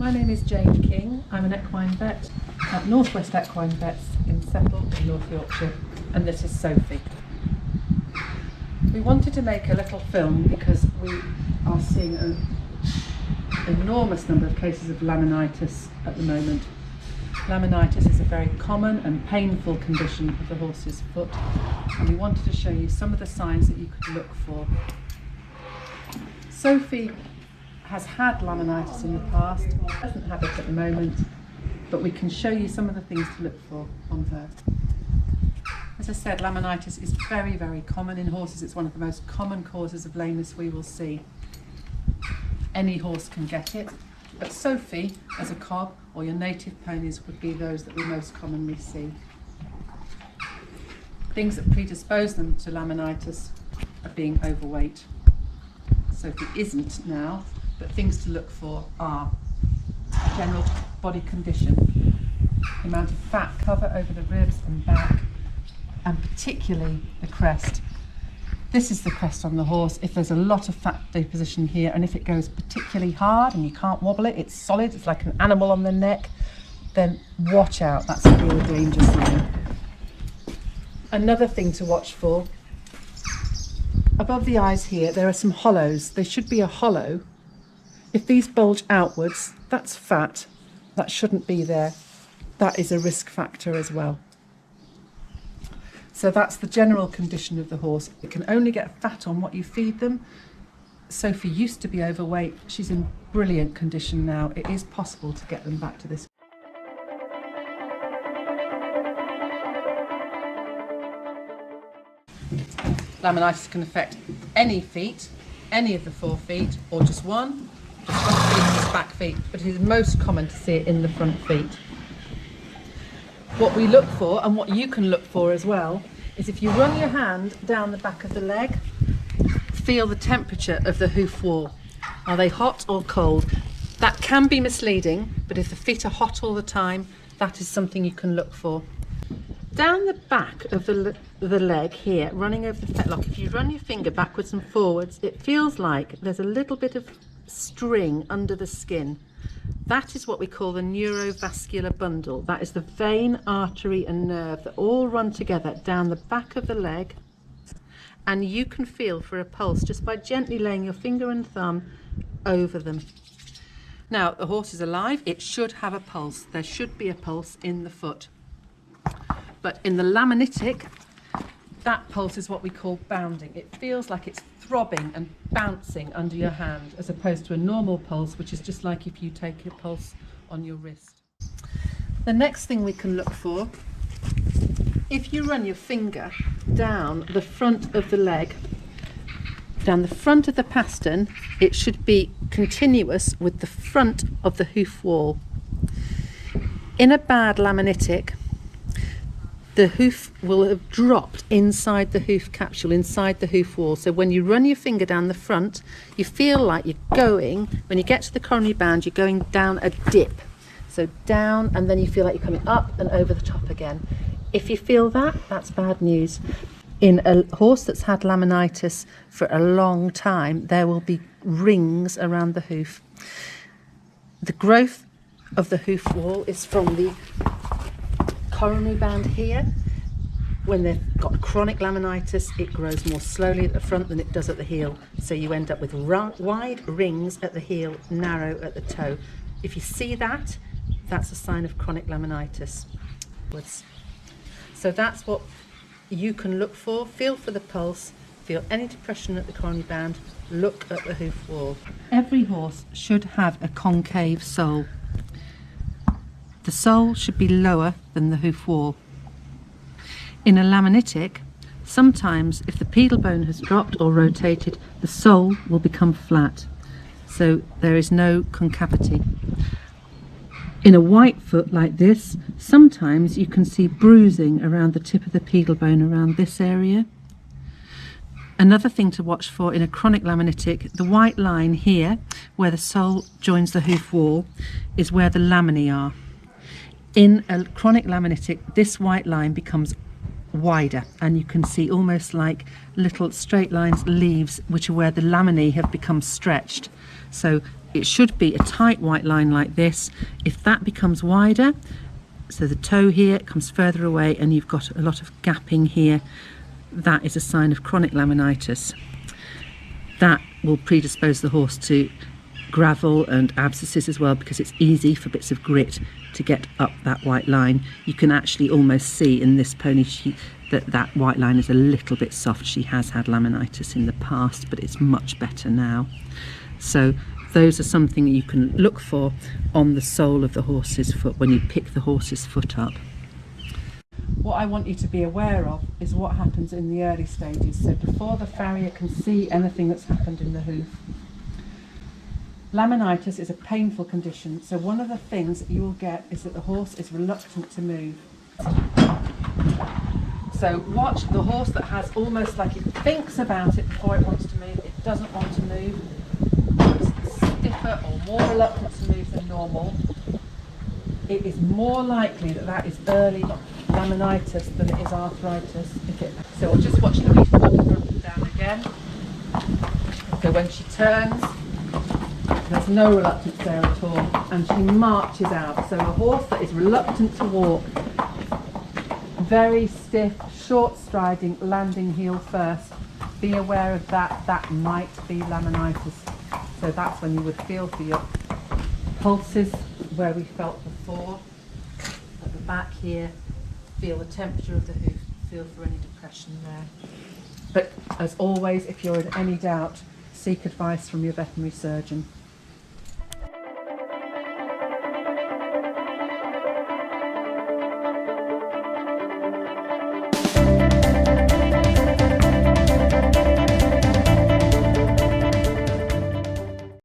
My name is Jane King. I'm an equine vet at Northwest Equine Vets in Settle in North Yorkshire, and this is Sophie. We wanted to make a little film because we are seeing an enormous number of cases of laminitis at the moment. Laminitis is a very common and painful condition of the horse's foot, and we wanted to show you some of the signs that you could look for. Sophie has had laminitis in the past, doesn't have it at the moment, but we can show you some of the things to look for on her. As I said, laminitis is very, very common in horses. It's one of the most common causes of lameness we will see. Any horse can get it, but Sophie, as a cob, or your native ponies, would be those that we most commonly see. Things that predispose them to laminitis are being overweight. Sophie isn't now, but things to look for are general body condition, the amount of fat cover over the ribs and back, and particularly the crest. This is the crest on the horse. If there's a lot of fat deposition here, and if it goes particularly hard and you can't wobble it, it's solid, it's like an animal on the neck, then watch out, that's a real danger sign. Another thing to watch for, above the eyes here, there are some hollows. There should be a hollow. If these bulge outwards, that's fat. That shouldn't be there. That is a risk factor as well. So that's the general condition of the horse. It can only get fat on what you feed them. Sophie used to be overweight. She's in brilliant condition now. It is possible to get them back to this. Laminitis can affect any feet, any of the 4 feet, or just one. Just front feet, just back feet, but it is most common to see it in the front feet. What we look for, and what you can look for as well, is if you run your hand down the back of the leg, feel the temperature of the hoof wall. Are they hot or cold? That can be misleading, but if the feet are hot all the time, that is something you can look for. Down the back of the leg here, running over the fetlock, if you run your finger backwards and forwards, it feels like there's a little bit of string under the skin. That is what we call the neurovascular bundle. That is the vein, artery and nerve that all run together down the back of the leg, and you can feel for a pulse just by gently laying your finger and thumb over them. Now, the horse is alive, it should have a pulse. There should be a pulse in the foot. But in the laminitic, that pulse is what we call bounding. It feels like it's throbbing and bouncing under your hand, as opposed to a normal pulse, which is just like if you take a pulse on your wrist. The next thing we can look for, if you run your finger down the front of the leg, down the front of the pastern, it should be continuous with the front of the hoof wall. In a bad laminitic, the hoof will have dropped inside the hoof capsule, inside the hoof wall. So when you run your finger down the front, you feel like you're going, when you get to the coronary band, you're going down a dip. So down, and then you feel like you're coming up and over the top again. If you feel that, that's bad news. In a horse that's had laminitis for a long time, there will be rings around the hoof. The growth of the hoof wall is from the coronary band here. When they've got chronic laminitis, it grows more slowly at the front than it does at the heel. So you end up with wide rings at the heel, narrow at the toe. If you see that, that's a sign of chronic laminitis. So that's what you can look for. Feel for the pulse, feel any depression at the coronary band, look at the hoof wall. Every horse should have a concave sole. The sole should be lower than the hoof wall. In a laminitic, sometimes if the pedal bone has dropped or rotated, the sole will become flat, so there is no concavity. In a white foot like this, sometimes you can see bruising around the tip of the pedal bone around this area. Another thing to watch for in a chronic laminitic, the white line here, where the sole joins the hoof wall, is where the laminae are. In a chronic laminitic, this white line becomes wider, and you can see almost like little straight lines, leaves, which are where the laminae have become stretched. So it should be a tight white line like this. If that becomes wider, so the toe here comes further away and you've got a lot of gapping here, that is a sign of chronic laminitis. That will predispose the horse to gravel and abscesses as well, because it's easy for bits of grit to get up that white line. You can actually almost see in this pony that white line is a little bit soft. She has had laminitis in the past, but it's much better now. So those are something that you can look for on the sole of the horse's foot when you pick the horse's foot up. What I want you to be aware of is what happens in the early stages, so before the farrier can see anything that's happened in the hoof. Laminitis is a painful condition, so one of the things that you will get is that the horse is reluctant to move. So watch the horse that has almost like it thinks about it before it wants to move, it doesn't want to move, it's stiffer or more reluctant to move than normal. It is more likely that that is early laminitis than it is arthritis. So we'll just watch Louise walk up and down again. So when she turns, there's no reluctance there at all, and she marches out. So a horse that is reluctant to walk, very stiff, short striding, landing heel first, be aware of that. That might be laminitis. So that's when you would feel for your pulses where we felt before, at the back here, feel the temperature of the hoof, feel for any depression there. But as always, if you're in any doubt, seek advice from your veterinary surgeon.